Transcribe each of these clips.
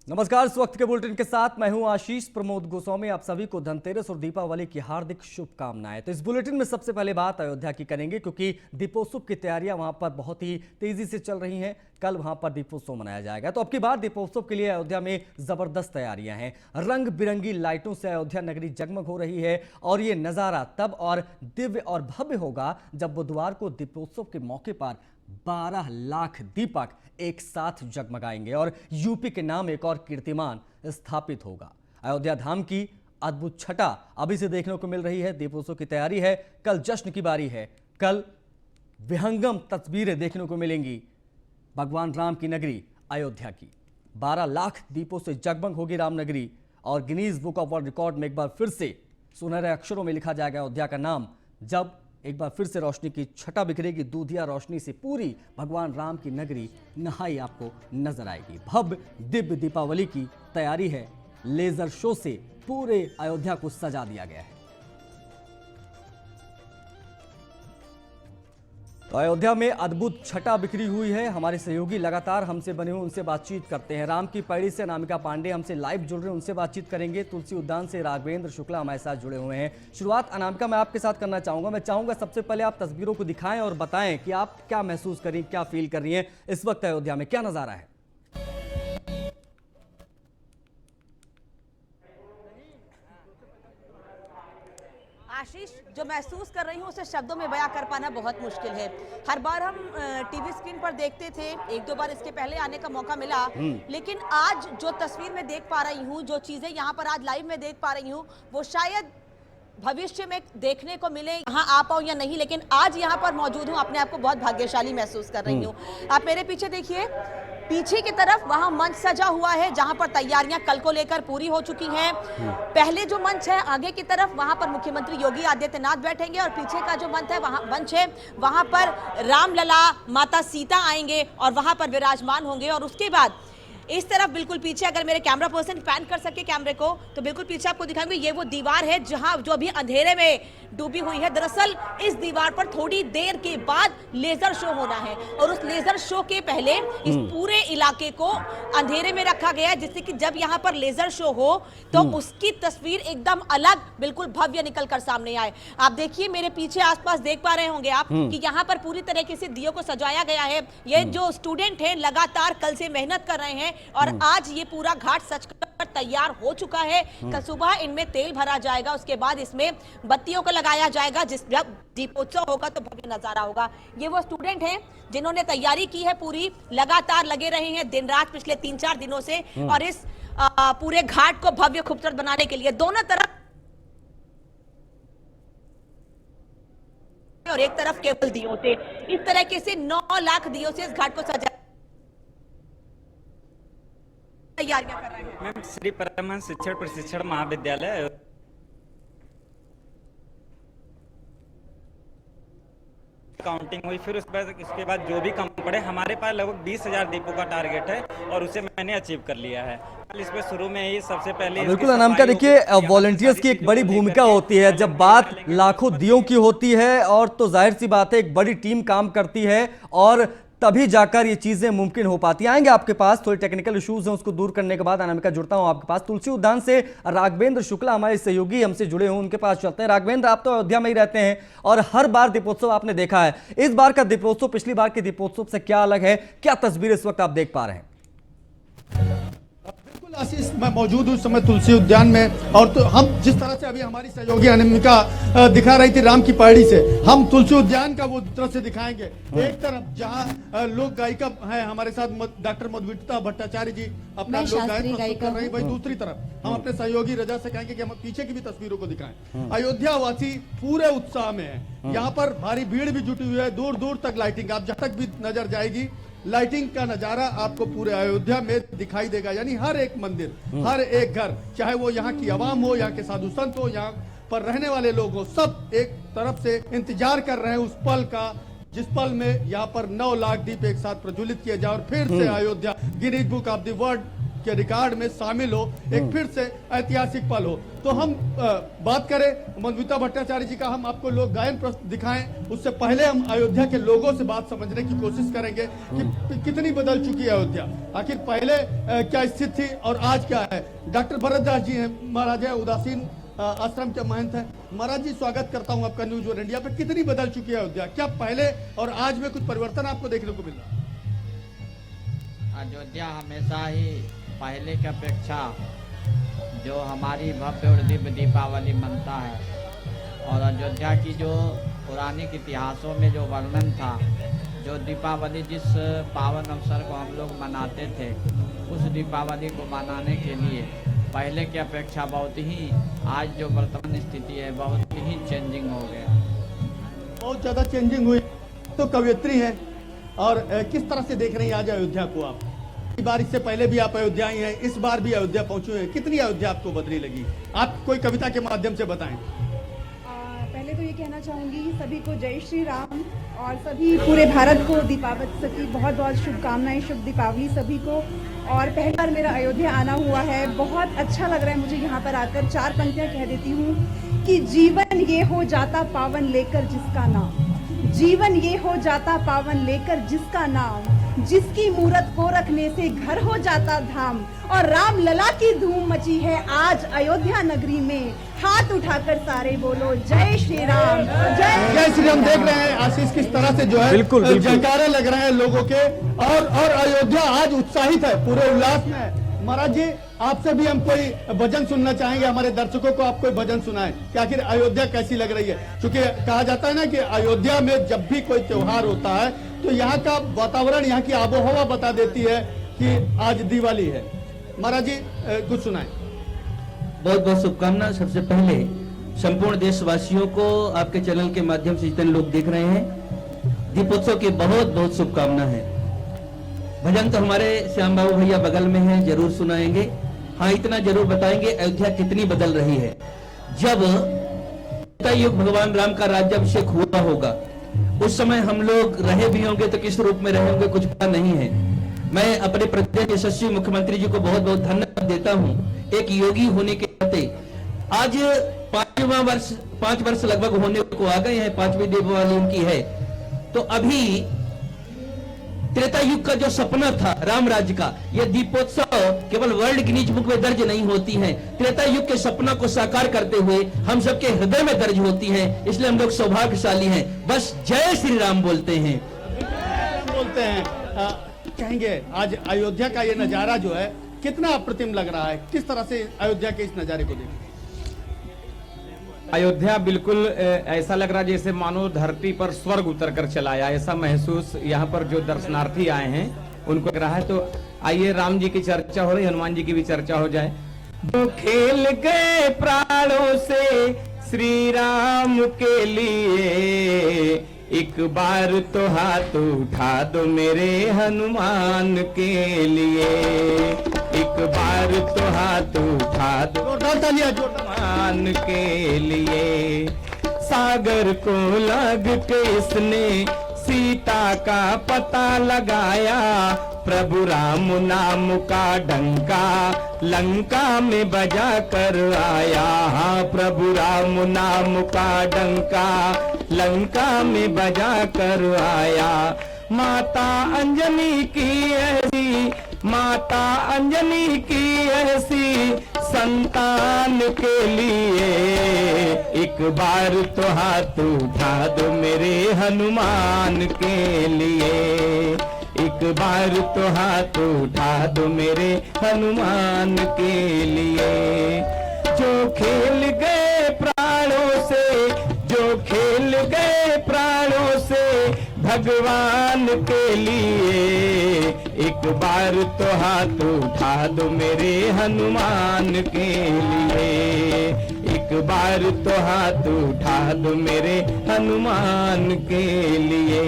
नमस्कार। इस वक्त के बुलेटिन के साथ मैं हूं आशीष प्रमोद गोस्वामी। आप सभी को धनतेरस और दीपावली की हार्दिक शुभकामनाएं। तो इस बुलेटिन में सबसे पहले बात अयोध्या की करेंगे, क्योंकि दीपोत्सव की तैयारियां वहां पर बहुत ही तेजी से चल रही हैं। कल वहां पर दीपोत्सव मनाया जाएगा। तो अब की बार दीपोत्सव के लिए अयोध्या में जबरदस्त तैयारियां हैं। रंग बिरंगी लाइटों से अयोध्या नगरी जगमग हो रही है और ये नजारा तब और दिव्य और भव्य होगा जब बुधवार को दीपोत्सव के मौके पर 12 लाख दीपक एक साथ जगमगाएंगे और यूपी के नाम एक और कीर्तिमान स्थापित होगा। अयोध्या धाम की अद्भुत छटा अभी से देखने को मिल रही है। दीपोत्सव की तैयारी है, कल जश्न की बारी है। कल विहंगम तस्वीरें देखने को मिलेंगी भगवान राम की नगरी अयोध्या की। 12 लाख दीपों से जगमग होगी रामनगरी और Guinness book of world record में एक बार फिर से सुनहरे अक्षरों में लिखा जाएगा अयोध्या का नाम, जब एक बार फिर से रोशनी की छटा बिखरेगी। दूधिया रोशनी से पूरी भगवान राम की नगरी नहाई आपको नजर आएगी। भव्य दिव्य दीपावली की तैयारी है। लेजर शो से पूरे अयोध्या को सजा दिया गया है। तो अयोध्या में अद्भुत छटा बिखरी हुई है। हमारे सहयोगी लगातार हमसे बने हुए उनसे बातचीत करते हैं। राम की पैड़ी से अनामिका पांडे हमसे लाइव जुड़ रहे हैं, उनसे बातचीत करेंगे। तुलसी उद्यान से राघवेंद्र शुक्ला हमारे साथ जुड़े हुए हैं। शुरुआत अनामिका मैं आपके साथ करना चाहूंगा। मैं चाहूंगा सबसे पहले आप तस्वीरों को दिखाएं और बताएं कि आप क्या महसूस करें, क्या फील कर रही हैं इस वक्त अयोध्या में, क्या नजारा है। आशीष, जो महसूस कर रही हूँ उसे शब्दों में बयां कर पाना बहुत मुश्किल है। हर बार हम टीवी स्क्रीन पर देखते थे, एक दो बार इसके पहले आने का मौका मिला, लेकिन आज जो तस्वीर में देख पा रही हूँ, जो चीजें यहाँ पर आज लाइव में देख पा रही हूँ, वो शायद भविष्य में देखने को मिले। यहाँ आ पाऊँ या नहीं, लेकिन आज यहाँ पर मौजूद हूँ, अपने आप को बहुत भाग्यशाली महसूस कर रही हूँ। आप मेरे पीछे देखिए, पीछे की तरफ वहां मंच सजा हुआ है जहां पर तैयारियां कल को लेकर पूरी हो चुकी हैं। पहले जो मंच है आगे की तरफ, वहां पर मुख्यमंत्री योगी आदित्यनाथ बैठेंगे और पीछे का जो मंच है वहां पर रामलला, माता सीता आएंगे और वहां पर विराजमान होंगे। और उसके बाद इस तरफ बिल्कुल पीछे, अगर मेरे कैमरा पर्सन पैन कर सके कैमरे को, तो बिल्कुल पीछे आपको दिखाएंगे, ये वो दीवार है जहां जो अभी अंधेरे में डूबी हुई है। दरअसल इस दीवार पर थोड़ी देर के बाद लेजर शो होना है और उस लेजर शो के पहले इस पूरे इलाके को अंधेरे में रखा गया है, जिससे कि जब यहाँ पर लेजर शो हो तो उसकी तस्वीर एकदम अलग, बिल्कुल भव्य निकल कर सामने आए। आप देखिए मेरे पीछे आसपास देख पा रहे होंगे आप कि यहाँ पर पूरी तरीके से दियों को सजाया गया है। ये जो स्टूडेंट है लगातार कल से मेहनत कर रहे हैं और आज ये पूरा घाट सच कर तैयार हो चुका है। कल सुबह इनमें तेल भरा जाएगा, उसके बाद इसमें बत्तियों को लगाया जाएगा। जिस जब दीपोत्सव होगा तो भव्य नजारा होगा। ये वो स्टूडेंट हैं जिन्होंने तैयारी की है पूरी, लगातार लगे रहे हैं दिन रात पिछले 3-4 दिनों से और इस पूरे घाट को भव्य खूबसूरत बनाने के लिए दोनों तरफ और एक तरफ केवल दियों से, इस तरीके से 9 लाख दियों से इस घाट को सजा तैयारियां कर रहे हैं। मैम, श्री परमहंस शिक्षण प्रशिक्षण महाविद्यालय काउंटिंग हुई, फिर उसके बाद जो भी कम पड़े, हमारे पास लगभग 20,000 दीपों का टारगेट है और उसे मैंने अचीव कर लिया है। कल इसमें शुरू में ही सबसे पहले बिल्कुल अनामिका, देखिए वॉलंटियर्स की एक बड़ी भूमिका होती है। जब बात लाखों दियों की होती है और तो जाहिर सी बात है एक बड़ी टीम काम करती है और तभी जाकर ये चीजें मुमकिन हो पाती हैं। आएंगे आपके पास, थोड़ी टेक्निकल इश्यूज हैं, उसको दूर करने के बाद अनामिका जुड़ता हूं आपके पास। तुलसी उद्यान से राघवेंद्र शुक्ला हमारे सहयोगी हमसे जुड़े हुए, उनके पास चलते हैं। राघवेंद्र, आप तो अयोध्या में ही रहते हैं और हर बार दीपोत्सव आपने देखा है। इस बार का दीपोत्सव पिछली बार के दीपोत्सव से क्या अलग है, क्या तस्वीर इस वक्त आप देख पा रहे हैं? आशीष, मैं मौजूद हूँ इस समय तुलसी उद्यान में और तो हम जिस तरह से अभी हमारी सहयोगी अनामिका दिखा रही थी राम की पैड़ी से, हम तुलसी उद्यान का वो दृश्य दिखाएंगे। एक तरफ जहाँ लोक गायिका है हमारे साथ डॉक्टर मधुविता भट्टाचार्य जी अपना लोक गायन प्रस्तुत कर रही है, वही दूसरी तरफ हम अपने सहयोगी रजा से कहेंगे कि हम पीछे की भी तस्वीरों को दिखाएं। अयोध्या वासी पूरे उत्साह में है। यहाँ पर भारी भीड़ भी जुटी हुई है, दूर दूर तक लाइटिंग, आप जहाँ तक भी नजर जाएगी लाइटिंग का नजारा आपको पूरे अयोध्या में दिखाई देगा। यानी हर एक मंदिर, हर एक घर, चाहे वो यहाँ की आवाम हो, यहाँ के साधु संत हो, यहाँ पर रहने वाले लोग हो, सब एक तरफ से इंतजार कर रहे हैं उस पल का जिस पल में यहाँ पर 9 लाख दीप एक साथ प्रज्वलित किए जाए और फिर से Ayodhya Guinness book of the world के रिकॉर्ड में शामिल हो, एक फिर से ऐतिहासिक पल हो। तो हम बात करें मधुमिता भट्टाचार्य जी का, हम आपको लोक गायन प्रस्तुत दिखाएं, उससे पहले हम अयोध्या के लोगों से बात समझने की कोशिश करेंगे कि कितनी बदल चुकी है अयोध्या, आखिर पहले क्या स्थिति थी और आज क्या है। डॉक्टर भरत दास जी हैं, महाराजा उदासीन आश्रम के महंत हैं। महाराज जी, स्वागत करता हूं आपका न्यूज वन इंडिया पे। कितनी बदल चुकी है अयोध्या, क्या पहले और आज में कुछ परिवर्तन आपको देखने को मिल रहा है? अयोध्या हमेशा ही पहले की अपेक्षा जो हमारी भव्य और दिव्य दीपावली मनता है, और अयोध्या की जो पौराणिक इतिहासों में जो वर्णन था, जो दीपावली जिस पावन अवसर को हम लोग मनाते थे, उस दीपावली को मनाने के लिए पहले की अपेक्षा बहुत ही आज जो वर्तमान स्थिति है बहुत ही चेंजिंग हो गया, बहुत ज़्यादा चेंजिंग हुई। तो कवयित्री हैं और किस तरह से देख रही हैं आज अयोध्या को आप? इस बार, इससे पहले भी आप अयोध्या आई हैं, इस बार भी अयोध्या पहुंचे हैं, कितनी अयोध्या आपको बदली लगी? आप कोई कविता के माध्यम से बताएं। पहले तो ये कहना चाहूँगी सभी को जय श्री राम, और सभी पूरे भारत को दीपावली की बहुत बहुत शुभकामनाएं, शुभ दीपावली सभी को। और पहली बार मेरा अयोध्या आना हुआ है, बहुत अच्छा लग रहा है मुझे यहाँ पर आकर। 4 पंक्तियाँ कह देती हूँ कि जीवन ये हो जाता पावन लेकर जिसका नाम, जीवन ये हो जाता पावन लेकर जिसका नाम, जिसकी मूरत को रखने से घर हो जाता धाम, और राम लला की धूम मची है आज अयोध्या नगरी में, हाथ उठाकर सारे बोलो जय श्री राम, जय श्री राम। देख रहे हैं आशीष किस तरह से जो है बिल्कुल जयकारे लग रहे हैं लोगों के, और अयोध्या आज उत्साहित है, पूरे उल्लास में है। महाराज जी, आपसे भी हम कोई भजन सुनना चाहेंगे, हमारे दर्शकों को आप कोई भजन सुनाएं कि आखिर अयोध्या कैसी लग रही है। क्योंकि कहा जाता है ना कि अयोध्या में जब भी कोई त्योहार होता है तो यहाँ का वातावरण, यहाँ की आबोहवा बता देती है कि आज दिवाली है। महाराज जी, कुछ सुनाएं। बहुत बहुत शुभकामना। सबसे पहले संपूर्ण देशवासियों को आपके चैनल के माध्यम से जितने लोग देख रहे हैं, दीपोत्सव की बहुत बहुत शुभकामना है। भजन तो हमारे श्याम बाबू भैया बगल में हैं, जरूर सुनाएंगे। हाँ, इतना जरूर बताएंगे अयोध्या कितनी बदल रही है। जब युग भगवान राम का राज्याभिषेक हुआ होगा, उस समय हम लोग रहे भी होंगे तो किस रूप में रहे होंगे कुछ पता नहीं है। मैं अपने प्रदेश यशस्वी मुख्यमंत्री जी को बहुत बहुत धन्यवाद देता हूँ। एक योगी होने के नाते आज 5 वर्ष लगभग होने को आ गए हैं, 5वीं दीपावली उनकी है। तो अभी त्रेता युग का जो सपना था राम राज्य का, यह दीपोत्सव केवल वर्ल्ड गिनीज बुक में दर्ज नहीं होती है, त्रेता युग के सपना को साकार करते हुए हम सबके हृदय में दर्ज होती है। इसलिए हम लोग सौभाग्यशाली हैं, बस जय श्री राम बोलते हैं। कहेंगे आज अयोध्या का ये नजारा जो है कितना अप्रतिम लग रहा है, किस तरह से अयोध्या के इस नजारे को देखें? अयोध्या बिल्कुल ऐसा लग रहा है जैसे मानो धरती पर स्वर्ग उतर कर चला आया, ऐसा महसूस यहाँ पर जो दर्शनार्थी आए हैं उनको लग रहा है। तो आइए, राम जी की चर्चा हो रही, हनुमान जी की भी चर्चा हो जाए। जो खेल गए प्राणों से श्री राम के लिए, एक बार तो हाथ उठा दो मेरे हनुमान के लिए, एक बार तो हाथ उठा दो हनुमान के लिए। सागर को लग के इसने सीता का पता लगाया, प्रभु राम नाम का डंका लंका में बजा कर आया। हाँ, प्रभु राम नाम का डंका लंका में बजा कर आया। माता अंजनी की ऐसी, माता अंजनी की ऐसी संतान के लिए, एक बार तो हाथ उठा दो मेरे हनुमान के लिए, एक बार तो हाथ उठा दो मेरे हनुमान के लिए। जो खेल गए प्राणों से, जो खेल गए प्राणों से भगवान के लिए, एक बार तो हाथ उठा दो मेरे हनुमान के लिए, एक बार तो हाथ उठा दो मेरे हनुमान के लिए।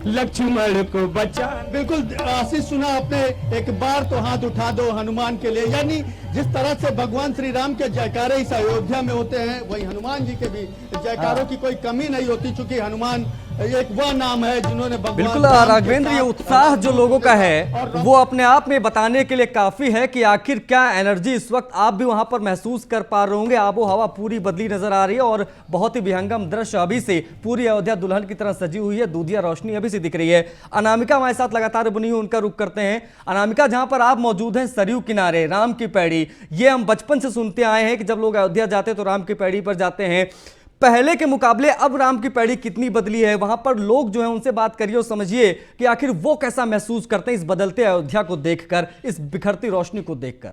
लक्ष्मण को बचा। बिल्कुल आशीष, सुना आपने, एक बार तो हाथ उठा दो हनुमान के लिए। यानी जिस तरह से भगवान श्री राम के जयकारे इस अयोध्या में होते हैं, वही हनुमान जी के भी जयकारों की कोई कमी नहीं होती, चूंकि हनुमान एक वह नाम है जिन्होंने भगवान बिल्कुल राम के राघवेंद्र, ये साथ उत्साह जो लोगों का है और वो अपने आप में बताने के लिए काफी है कि आखिर क्या एनर्जी इस वक्त आप भी वहां पर महसूस कर पा रहे होंगे। आबो हवा पूरी बदली नजर आ रही है और बहुत ही विहंगम दृश्य अभी से पूरी अयोध्या दुल्हन की तरह सजी हुई है। दूधिया रोशनी अभी से दिख रही है। अनामिका हमारे साथ लगातार बनी हुई, उनका रुख करते हैं। अनामिका, जहां पर आप मौजूद हैं सरयू किनारे, राम की पैड़ी, ये हम बचपन से सुनते आए हैं कि जब लोग अयोध्या जाते हैं तो राम की पैड़ी पर जाते हैं। पहले के मुकाबले अब राम की पैड़ी कितनी बदली है? वहां पर लोग जो है उनसे बात करिए और समझिए कि आखिर वो कैसा महसूस करते हैं इस बदलते अयोध्या को देखकर, इस बिखरती रोशनी को देखकर।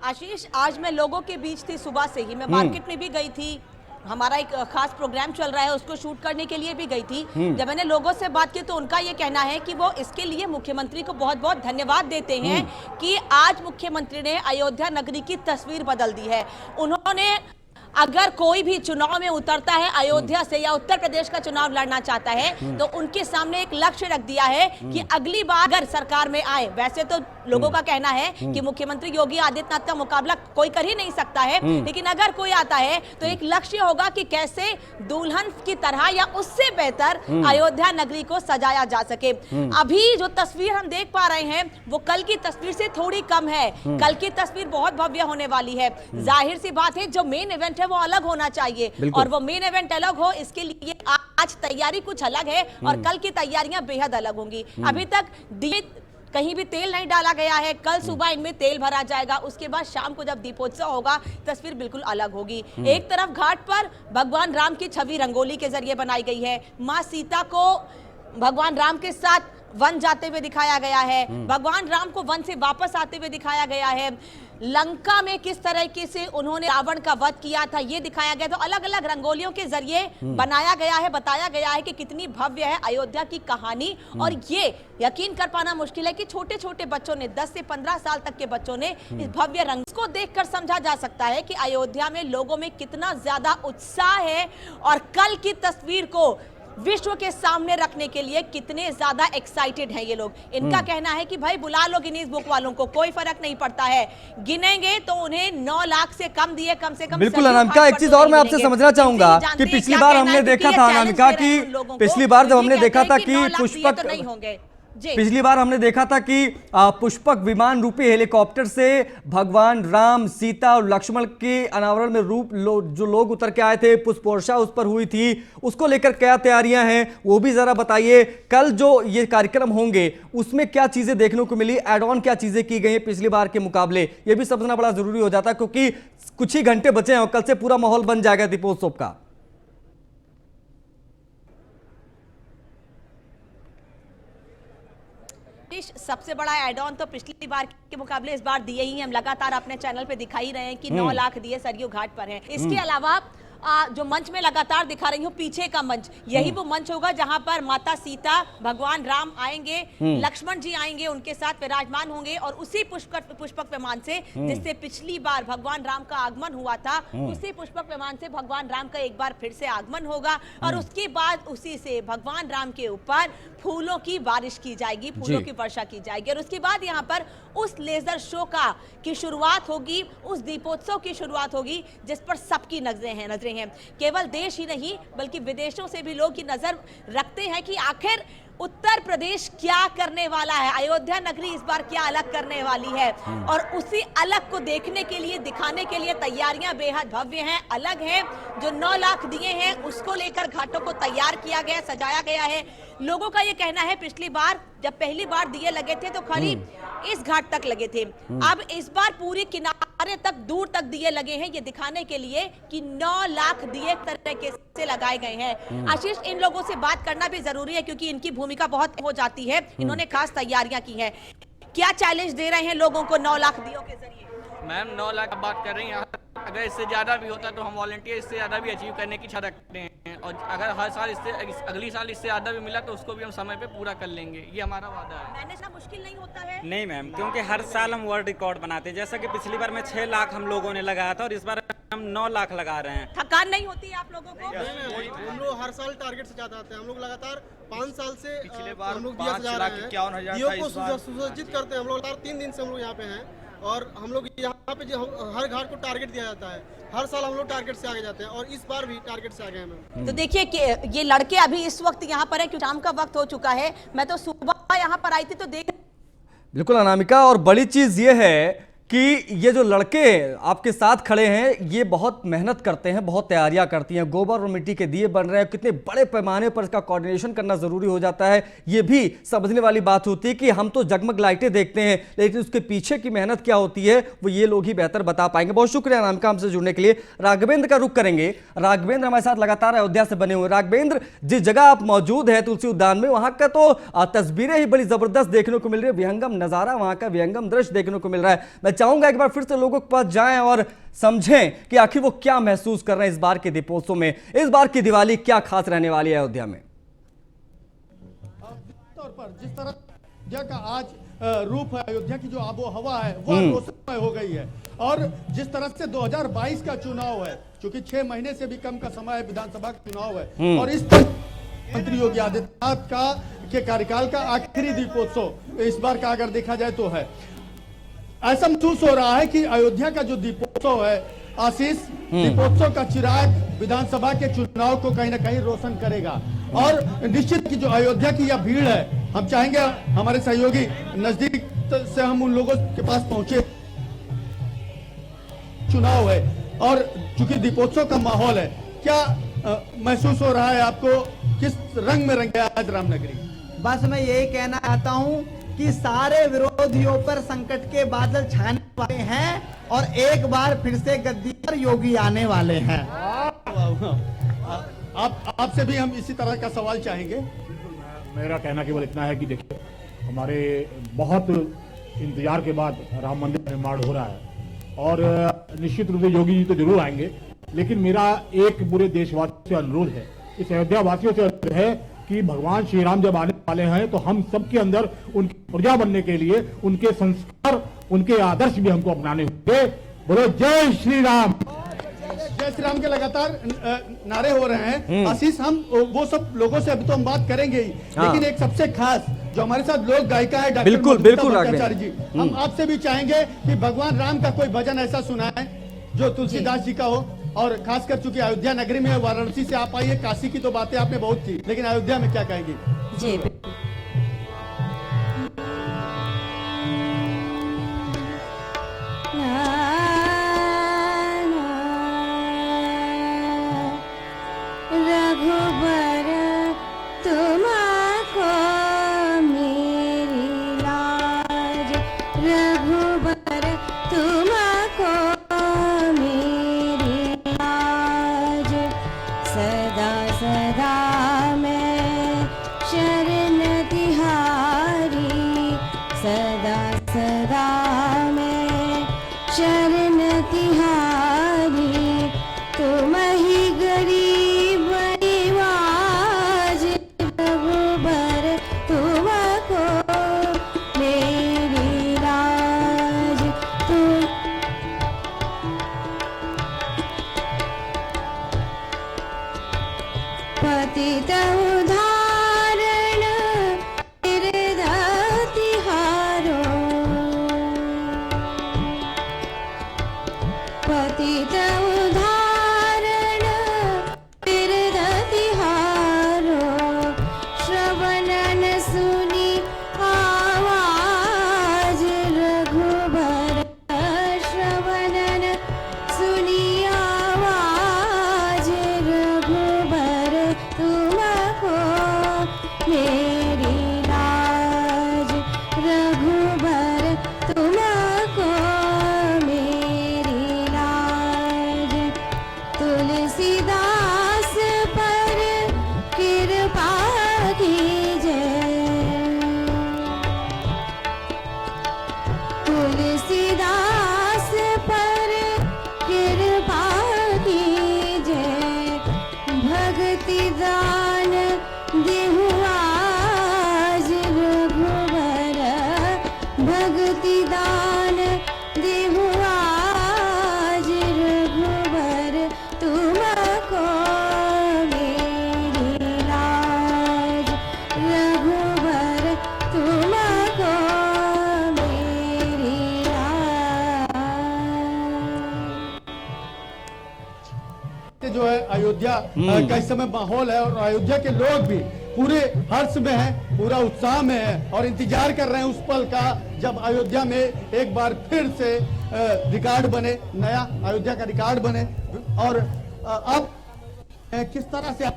आशीष, आज मैं लोगों के बीच थी, सुबह से ही मैं मार्केट में भी गई थी। हमारा एक खास प्रोग्राम चल रहा है, उसको शूट करने के लिए भी गई थी। जब मैंने लोगों से बात की तो उनका ये कहना है कि वो इसके लिए मुख्यमंत्री को बहुत बहुत धन्यवाद देते हैं कि आज मुख्यमंत्री ने अयोध्या नगरी की तस्वीर बदल दी है। उन्होंने अगर कोई भी चुनाव में उतरता है अयोध्या से या उत्तर प्रदेश का चुनाव लड़ना चाहता है तो उनके सामने एक लक्ष्य रख दिया है कि अगली बार अगर सरकार में आए, वैसे तो लोगों का कहना है कि मुख्यमंत्री योगी आदित्यनाथ का मुकाबला कोई कर ही नहीं सकता है, लेकिन अगर कोई आता है तो एक लक्ष्य होगा कि कैसे दुल्हन की तरह या उससे बेहतर अयोध्या नगरी को सजाया जा सके। अभी जो तस्वीर हम देख पा रहे हैं वो कल की तस्वीर से थोड़ी कम है। कल की तस्वीर बहुत भव्य होने वाली है। जाहिर सी बात है, जो मेन इवेंट है वो अलग होना चाहिए और वो मेन इवेंट अलग हो, इसके लिए आज तैयारी कुछ अलग है और कल की तैयारियां बेहद अलग होंगी। अभी तक दिए कहीं भी तेल नहीं डाला गया है। कल सुबह इनमें तेल भरा जाएगा, उसके बाद शाम को जब दीपोत्सव होगा तस्वीर बिल्कुल अलग होगी। एक तरफ घाट पर भगवान राम की छवि रंगोली के जरिए बनाई गई है। माँ सीता को भगवान राम के साथ वन जाते हुए दिखाया गया है, भगवान राम को वन से वापस आते हुए दिखाया गया है। लंका में किस तरीके से उन्होंने रावण का वध किया था ये दिखाया गया। तो अलग अलग रंगोलियों के जरिए बनाया गया है, बताया गया है कि कितनी भव्य है अयोध्या की कहानी। और ये यकीन कर पाना मुश्किल है कि छोटे छोटे बच्चों ने, 10 से 15 साल तक के बच्चों ने इस भव्य रंग को देखकर समझा जा सकता है कि अयोध्या में लोगों में कितना ज्यादा उत्साह है और कल की तस्वीर को विश्व के सामने रखने के लिए कितने ज्यादा एक्साइटेड हैं ये लोग। इनका कहना है कि भाई बुला लो गिनीज बुक वालों को, कोई फर्क नहीं पड़ता है, गिनेंगे तो उन्हें 9 लाख से कम दिए कम से कम। बिल्कुल अनामिका, एक चीज और मैं आपसे समझना चाहूंगा कि पिछली बार हमने देखा था अनामिका कि पिछली बार जब हमने देखा था कि पुष्पक नहीं होंगे, पिछली बार हमने देखा था कि पुष्पक विमान रूपी हेलीकॉप्टर से भगवान राम, सीता और लक्ष्मण के अनावरण में जो लोग उतर के आए थे, पुष्प वर्षा उस पर हुई थी। उसको लेकर क्या तैयारियां हैं वो भी जरा बताइए। कल जो ये कार्यक्रम होंगे उसमें क्या चीजें देखने को मिली, एड ऑन क्या चीजें की गई हैं पिछली बार के मुकाबले, ये भी समझना बड़ा जरूरी हो जाता है क्योंकि कुछ ही घंटे बचे हैं और कल से पूरा माहौल बन जाएगा दीपोत्सव का। सबसे बड़ा एड ऑन तो पिछली बार के मुकाबले इस बार दिए ही हम लगातार अपने चैनल पे दिखाई रहे हैं कि 9 लाख दिए सरयू घाट पर हैं। इसके अलावा जो मंच में लगातार दिखा रही हूँ पीछे का मंच, यही वो मंच होगा जहां पर माता सीता, भगवान राम आएंगे, लक्ष्मण जी आएंगे, उनके साथ विराजमान होंगे और उसी पुष्पक विमान से जिससे पिछली बार भगवान राम का आगमन हुआ था, उसी पुष्पक विमान से भगवान राम का एक बार फिर से आगमन होगा और उसके बाद उसी से भगवान राम के ऊपर फूलों की बारिश की जाएगी, फूलों की वर्षा की जाएगी और उसके बाद यहाँ पर उस लेजर शो की शुरुआत होगी, उस दीपोत्सव की शुरुआत होगी जिस पर सबकी नजरें हैं। केवल देश ही नहीं बल्कि विदेशों से भी लोग की नजर रखते हैं कि आखिर उत्तर प्रदेश क्या करने वाला है, अयोध्या नगरी इस बार क्या अलग करने वाली है और उसी अलग को देखने के लिए, दिखाने के लिए तैयारियां बेहद भव्य हैं, अलग हैं। जो 9 लाख दिए हैं उसको लेकर घाटों को तैयार किया गया, सजाया गया है। लोगों का ये कहना है पिछली बार जब पहली बार दिए लगे थे तो खाली इस घाट तक लगे थे, अब इस बार पूरी किनारे तक, दूर तक दिए लगे हैं ये दिखाने के लिए कि 9 लाख दिए तरीके से लगाए गए हैं। आशीष, इन लोगों से बात करना भी जरूरी है क्योंकि इनकी भूमिका बहुत हो जाती है, इन्होंने खास तैयारियां की हैं। क्या चैलेंज दे रहे हैं लोगों को 9 लाख दियों के जरिए? मैम 9 लाख बात कर रही हैं, अगर इससे ज़्यादा भी होता तो हम वॉलंटियर इससे ज़्यादा भी अचीव करने की इच्छा रखते हैं और अगर हर साल इससे अगली साल इससे ज़्यादा भी मिला तो उसको भी हम समय पे पूरा कर लेंगे, ये हमारा वादा है। मैनेज ना मुश्किल नहीं होता है? नहीं मैम, क्योंकि हर साल हम वर्ल्ड रिकॉर्ड बनाते हैं, जैसा कि पिछली बार में 6 लाख हम लोगों ने लगाया था और इस बार हम 9 लाख लगा रहे हैं। थकान नहीं होती है आप लोगों को? हम लोग हर साल टारगेट से ज्यादा आते हैं, हम लोग लगातार 5 साल से पिछले बार हम लोग दिया सजा रहे हैं, दियों को सुसज्जित करते हैं। हम लोग लगातार 3 दिन से हम लोग यहाँ पे हैं और हम लोग यहाँ पे जो हर घाट को टारगेट दिया जाता है, हर साल हम लोग टारगेट से आगे जाते हैं और इस बार भी टारगेट से आगे हैं मैम। तो देखिए कि ये लड़के अभी इस वक्त यहाँ पर है क्योंकि शाम का वक्त हो चुका है। मैं तो सुबह यहाँ पर आई थी तो देख बिल्कुल अनामिका, और बड़ी चीज ये है कि ये जो लड़के आपके साथ खड़े हैं ये बहुत मेहनत करते हैं, बहुत तैयारियां करती हैं, गोबर और मिट्टी के दिए बन रहे हैं, कितने बड़े पैमाने पर इसका कोऑर्डिनेशन करना जरूरी हो जाता है। ये भी समझने वाली बात होती है कि हम तो जगमग लाइटें देखते हैं, लेकिन उसके पीछे की मेहनत क्या होती है वो ये लोग ही बेहतर बता पाएंगे। बहुत शुक्रिया अनामिका हमसे जुड़ने के लिए। राघवेंद्र का रुख करेंगे। राघवेंद्र हमारे साथ लगातार अयोध्या से बने हुए। राघवेंद्र, जिस जगह आप मौजूद है तुलसी उद्यान में, वहां का तो तस्वीरें ही बड़ी जबरदस्त देखने को मिल रही है, विहंगम नजारा, वहां का विहंगम दृश्य देखने को मिल रहा है। मैं चाहूंगा एक बार फिर से लोगों के पास जाएं और समझें कि आखिर वो क्या महसूस कर रहे हैं इस बार के दीपोत्सव में, इस बार की दिवाली क्या खास रहने वाली है अयोध्या में। तौर पर जिस तरह अयोध्या का आज रूप है, अयोध्या की जो आबो हवा है वह रोशनमय हो गई है। और जिस तरह से 2022 का चुनाव है, क्योंकि 6 महीने से भी कम का समय है, विधानसभा का चुनाव है, और इस मंत्री योगी आदित्यनाथ का के कार्यकाल का आखिरी दीपोत्सव इस बार का अगर देखा जाए तो है। ऐसा महसूस हो रहा है कि अयोध्या का जो दीपोत्सव है आशीष, दीपोत्सव का चिराग विधानसभा के चुनाव को कहीं ना कहीं रोशन करेगा। और निश्चित की जो अयोध्या की यह भीड़ है, हम चाहेंगे हमारे सहयोगी नजदीक से हम उन लोगों के पास पहुंचे। चुनाव है और चूंकि दीपोत्सव का माहौल है, क्या महसूस हो रहा है आपको, किस रंग में रंग गया आज रामनगरी? बस मैं यही कहना चाहता हूँ कि सारे विरोधियों पर संकट के बादल छाने वाले हैं और एक बार फिर से गद्दी पर योगी आने वाले हैं। आपसे भी हम इसी तरह का सवाल चाहेंगे। मेरा कहना केवल इतना है कि देखिए, हमारे बहुत इंतजार के बाद राम मंदिर का निर्माण हो रहा है और निश्चित रूप से योगी जी तो जरूर आएंगे, लेकिन मेरा एक पूरे देशवासियों से अनुरोध है, इस अयोध्या वासियों से अनुरोध है कि भगवान श्री राम जब आने वाले हैं तो हम सबके अंदर उनकी प्रजा बनने के लिए उनके संस्कार, उनके आदर्श भी हमको अपनाने होंगे। बोलो जय श्री राम। जय श्री राम के लगातार नारे हो रहे हैं। आशीष, हम वो सब लोगों से अभी तो हम बात करेंगे ही, लेकिन एक सबसे खास जो हमारे साथ लोक गायिका है डॉक्टर भट्टाचार्य जी, हम आपसे भी चाहेंगे कि भगवान राम का कोई भजन ऐसा सुनाएं जो तुलसीदास जी का हो। और खासकर चूंकि अयोध्या नगरी में, वाराणसी से आप आई है, काशी की तो बातें आपने बहुत की, लेकिन अयोध्या में क्या कहेंगी? जी रघुबर तुमको मेरी लाज, रघुबर तुमको मेरी लाज, सदा सदा मैं शरण अयोध्या का इस समय माहौल है और अयोध्या के लोग भी पूरे हर्ष में हैं, पूरा उत्साह में है और इंतजार कर रहे हैं उस पल का जब अयोध्या में एक बार फिर से रिकॉर्ड बने, नया अयोध्या का रिकॉर्ड बने। और अब किस तरह से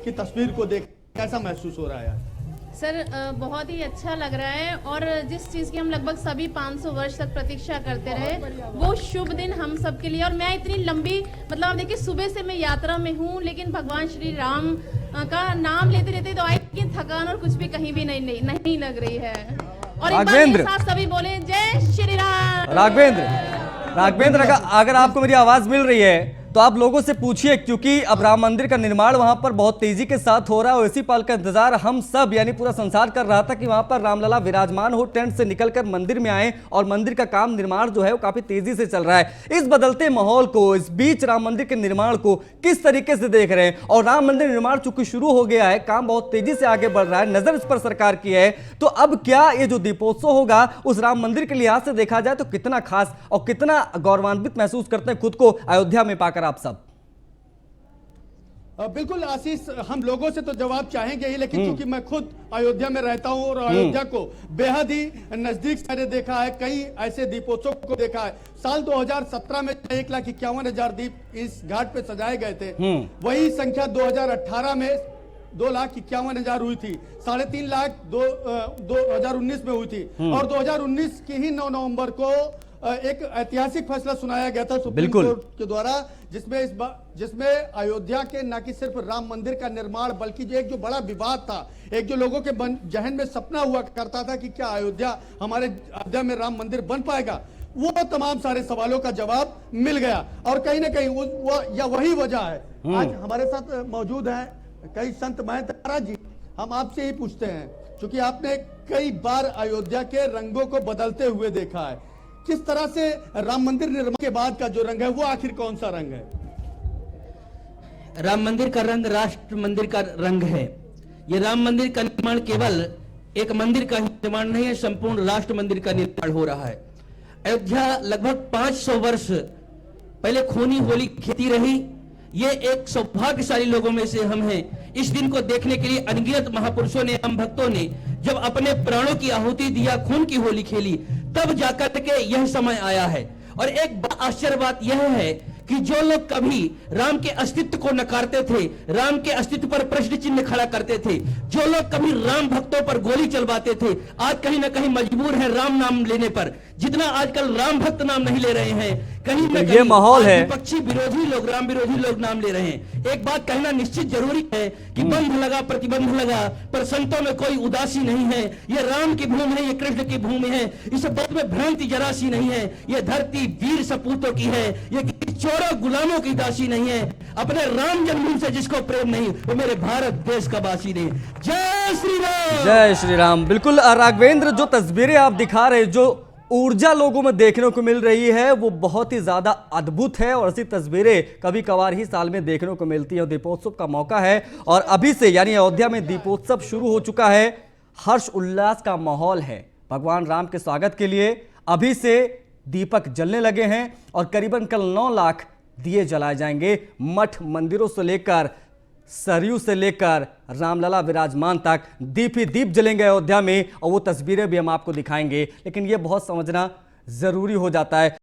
की तस्वीर को देख कैसा महसूस हो रहा है? सर बहुत ही अच्छा लग रहा है और जिस चीज़ की हम लगभग सभी 500 वर्ष तक प्रतीक्षा करते रहे वो शुभ दिन हम सब के लिए। और मैं इतनी लंबी मतलब आप देखिए सुबह से मैं यात्रा में हूँ, लेकिन भगवान श्री राम का नाम लेते लेते तो आई की थकान और कुछ भी कहीं भी नहीं लग रही है। और एक बार मेरे साथ सभी बोले जय श्री राम। राघवेंद्र, अगर आपको मेरी आवाज मिल रही है तो आप लोगों से पूछिए, क्योंकि अब राम मंदिर का निर्माण वहां पर बहुत तेजी के साथ हो रहा है और इसी पल का इंतजार हम सब यानी पूरा संसार कर रहा था कि वहां पर रामलला विराजमान हो, टेंट से निकलकर मंदिर में आए और मंदिर का काम निर्माण जो है वो काफी तेजी से चल रहा है। इस बदलते माहौल को, इस बीच राम मंदिर के निर्माण को किस तरीके से देख रहे हैं? और राम मंदिर निर्माण चूंकि शुरू हो गया है, काम बहुत तेजी से आगे बढ़ रहा है, नजर इस पर सरकार की है, तो अब क्या ये जो दीपोत्सव होगा उस राम मंदिर के लिहाज से देखा जाए तो कितना खास और कितना गौरवान्वित महसूस करते हैं खुद को अयोध्या में पाकर आप सब? बिल्कुल आशीष, हम लोगों से तो जवाब चाहेंगे ही, लेकिन क्योंकि मैं खुद अयोध्या में रहता हूं और अयोध्या को बेहद ही नजदीक से मैंने देखा है, कई ऐसे दीपोत्सव को देखा है। साल 2017 में 1,51,000 दीप इस घाट पे सजाए गए थे, वही संख्या 2018 में 2,51,000 हुई थी, 3.5 लाख 2019 में हुई थी और 2019 की ही 9 नवंबर को एक ऐतिहासिक फैसला सुनाया गया था सुप्रीम कोर्ट के द्वारा, जिसमें अयोध्या के न कि सिर्फ राम मंदिर का निर्माण बल्कि जो बड़ा विवाद था, एक जो लोगों के जहन में सपना हुआ करता था कि क्या हमारे अयोध्या में राम मंदिर बन पाएगा, वो तमाम सारे सवालों का जवाब मिल गया। और कहीं ना कहीं वही वजह है। आज हमारे साथ मौजूद है कई संत महंत जी। हम आपसे ही पूछते हैं, क्योंकि आपने कई बार अयोध्या के रंगों को बदलते हुए देखा है, किस तरह से राम मंदिर निर्माण के बाद का जो रंग है वो आखिर कौन सा रंग है? राम मंदिर का रंग राष्ट्र मंदिर का रंग है। ये राम मंदिर का निर्माण केवल एक मंदिर का निर्माण नहीं है, संपूर्ण राष्ट्र मंदिर का निर्माण हो रहा है। अयोध्या लगभग 500 वर्ष पहले खूनी होली खेती रही। ये एक सौभाग्यशाली लोगों में से हम हैं। इस दिन को देखने के लिए अनगिनत महापुरुषों ने, हम भक्तों ने जब अपने प्राणों की आहुति दिया, खून की होली खेली, तब जाकर के यह समय आया है। और एक आश्चर्य बात यह है कि जो लोग कभी राम के अस्तित्व को नकारते थे, राम के अस्तित्व पर प्रश्न चिन्ह खड़ा करते थे, जो लोग कभी राम भक्तों पर गोली चलवाते थे, आज कहीं ना कहीं मजबूर है राम नाम लेने पर। जितना आजकल राम भक्त नाम नहीं ले रहे हैं, कहीं ना कहीं ये माहौल है, विपक्षी विरोधी लोग, राम विरोधी लोग नाम ले रहे हैं। एक बात कहना निश्चित जरूरी है कि बंध लगा, प्रतिबंध लगा, पर संतों में कोई उदासी नहीं है। ये राम की भूमि है, ये कृष्ण की भूमि है, इस बात में भ्रांति जरा सी नहीं है। ये धरती वीर सपूतों की है, ये चोरों गुलामों की दासी नहीं है। अपने राम जन्मभूमि से जिसको प्रेम नहीं, वो मेरे भारत देश का वासी नहीं। जय श्री राम, जय श्री राम। बिल्कुल राघवेंद्र, जो तस्वीरें आप दिखा रहे, जो ऊर्जा लोगों में देखने को मिल रही है वो बहुत ही ज्यादा अद्भुत है और ऐसी तस्वीरें कभी कभार ही साल में देखने को मिलती है। दीपोत्सव का मौका है और अभी से यानी अयोध्या में दीपोत्सव शुरू हो चुका है। हर्ष उल्लास का माहौल है भगवान राम के स्वागत के लिए। अभी से दीपक जलने लगे हैं और करीबन कल 9 लाख दिए जलाए जाएंगे। मठ मंदिरों से लेकर सरयू से लेकर रामलला विराजमान तक दीप ही दीप जलेंगे अयोध्या में और वो तस्वीरें भी हम आपको दिखाएंगे। लेकिन ये बहुत समझना जरूरी हो जाता है।